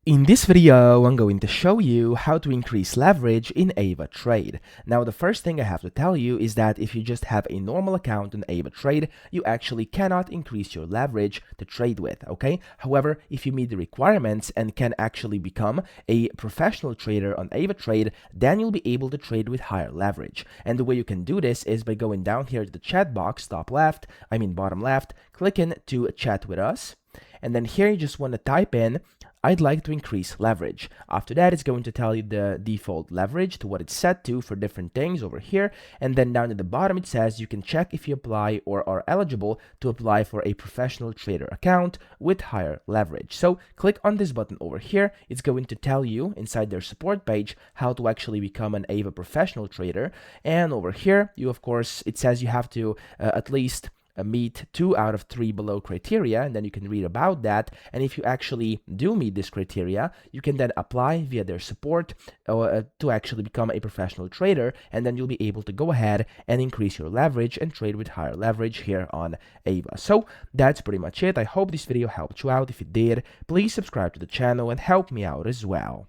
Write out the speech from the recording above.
In this video, I'm going to show you how to increase leverage in AvaTrade. Now, the first thing I have to tell you is that if you just have a normal account in AvaTrade, you actually cannot increase your leverage to trade with, okay? However, if you meet the requirements and can actually become a professional trader on AvaTrade, then you'll be able to trade with higher leverage. And the way you can do this is by going down here to the chat box, bottom left, click in to chat with us. And then here you just want to type in, I'd like to increase leverage. After that, it's going to tell you the default leverage to what it's set to for different things over here. And then down at the bottom, it says you can check if you apply or are eligible to apply for a professional trader account with higher leverage. So click on this button over here. It's going to tell you inside their support page how to actually become an Ava professional trader. And over here, of course, it says you have to at least meet 2 out of 3 below criteria, and then you can read about that. And if you actually do meet this criteria, you can then apply via their support to actually become a professional trader, and then you'll be able to go ahead and increase your leverage and trade with higher leverage here on Ava. So that's pretty much it. I hope this video helped you out. If it did, please subscribe to the channel and help me out as well.